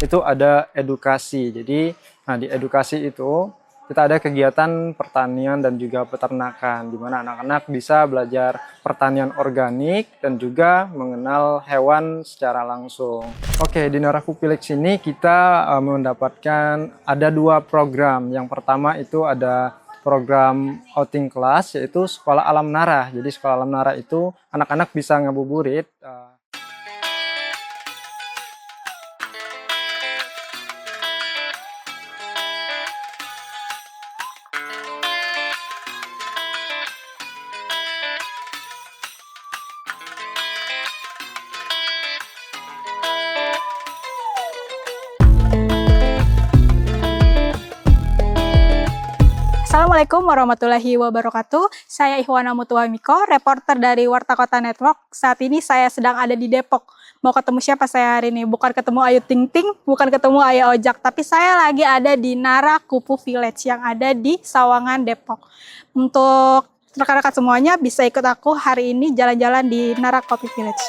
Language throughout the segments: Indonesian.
itu ada edukasi. Jadi, di edukasi itu kita ada kegiatan pertanian dan juga peternakan, di mana anak-anak bisa belajar pertanian organik dan juga mengenal hewan secara langsung. Oke, di Narakupilex ini kita mendapatkan ada 2 program. Yang pertama itu ada program outing class, yaitu Sekolah Alam Nara. Jadi Sekolah Alam Nara itu anak-anak bisa ngabuburit. Assalamualaikum warahmatullahi wabarakatuh. Saya Ihwana Mutuwamiko, reporter dari Warta Kota Network. Saat ini saya sedang ada di Depok. Mau ketemu siapa saya hari ini? Bukan ketemu Ayu Ting Ting, bukan ketemu Ayah Ojak, tapi saya lagi ada di Narakupu Village yang ada di Sawangan, Depok. Untuk rekan-rekan semuanya bisa ikut aku hari ini jalan-jalan di Narakupu Village.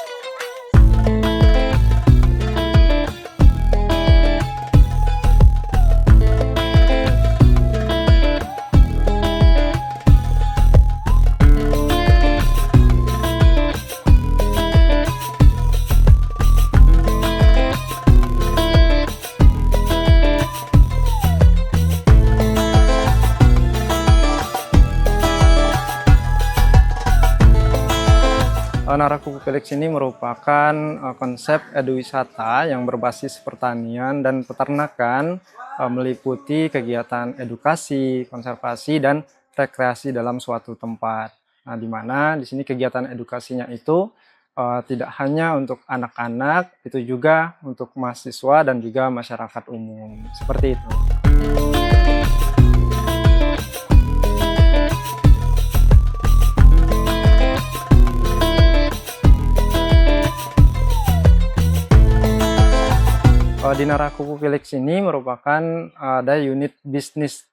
Narakupu Village ini merupakan konsep eduwisata yang berbasis pertanian dan peternakan, meliputi kegiatan edukasi, konservasi, dan rekreasi dalam suatu tempat. Nah, di mana di sini kegiatan edukasinya itu tidak hanya untuk anak-anak, itu juga untuk mahasiswa dan juga masyarakat umum. Seperti itu. Di Narakupu Village ini merupakan ada unit bisnis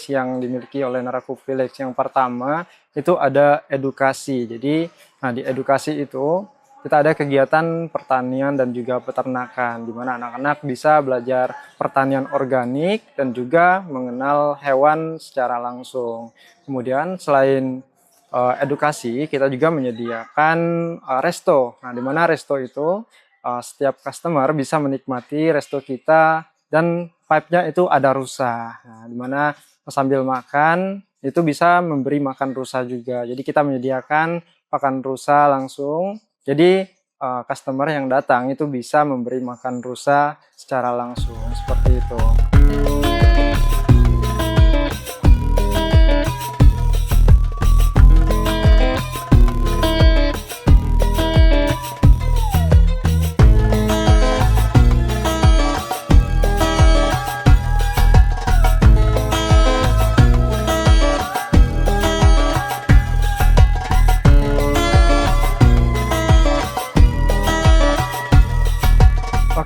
yang dimiliki oleh Narakupu Village. Yang pertama itu ada edukasi. Jadi, di edukasi itu kita ada kegiatan pertanian dan juga peternakan, di mana anak-anak bisa belajar pertanian organik dan juga mengenal hewan secara langsung. Kemudian selain edukasi, kita juga menyediakan resto. Nah, di mana resto itu setiap customer bisa menikmati resto kita dan vibe-nya itu ada rusa. Nah, dimana sambil makan itu bisa memberi makan rusa juga. Jadi kita menyediakan pakan rusa langsung. Jadi customer yang datang itu bisa memberi makan rusa secara langsung seperti itu.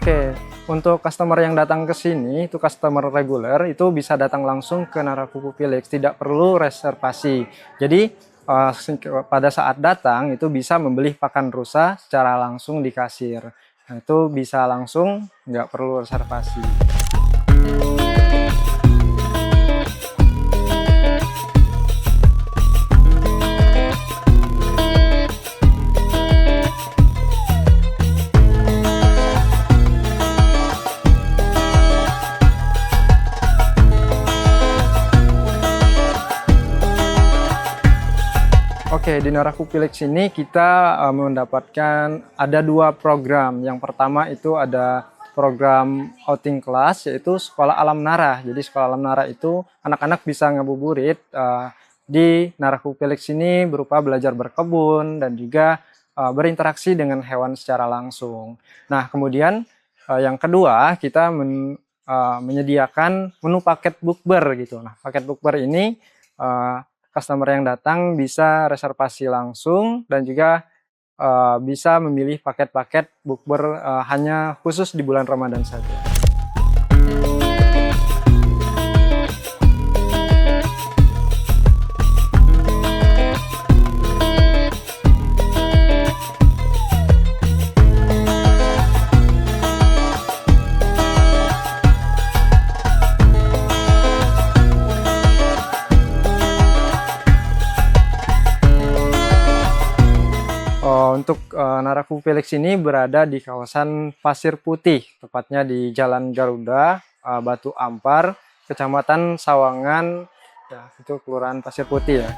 Oke, untuk customer yang datang ke sini, itu customer reguler, itu bisa datang langsung ke Narakupu Village, tidak perlu reservasi. Jadi, pada saat datang, itu bisa membeli pakan rusa secara langsung di kasir. Nah, itu bisa langsung, nggak perlu reservasi. Oke, di Narakupu Village ini kita mendapatkan ada 2 program. Yang pertama itu ada program outing class, yaitu Sekolah Alam Nara. Jadi Sekolah Alam Nara itu anak-anak bisa ngabuburit di Narakupu Village ini berupa belajar berkebun dan juga berinteraksi dengan hewan secara langsung. Nah, kemudian yang kedua kita menyediakan menu paket bukber gitu. Nah, paket bukber ini customer yang datang bisa reservasi langsung dan juga bisa memilih paket-paket bukber hanya khusus di bulan Ramadan saja. Naraku Felix ini berada di kawasan Pasir Putih, tepatnya di Jalan Garuda, Batu Ampar, Kecamatan Sawangan, ya, itu Kelurahan Pasir Putih ya.